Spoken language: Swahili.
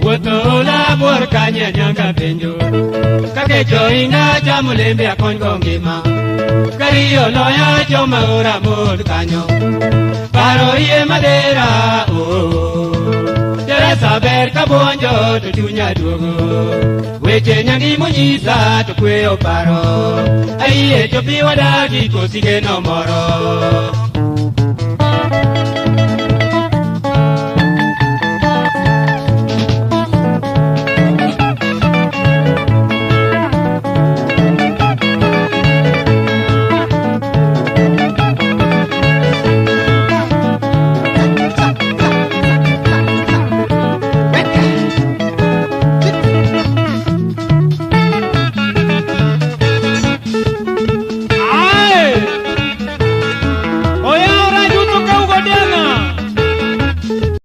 Wuoto labor kanye nyanga penjo kake joinga chamulembe akonygo ngima kariyo loya joma ora mod kanyo paro iye madera jara saber kabonjo to chunya duogo weche nyangi monyisa to kweyo paro aiye chopi wadagi kosige no moro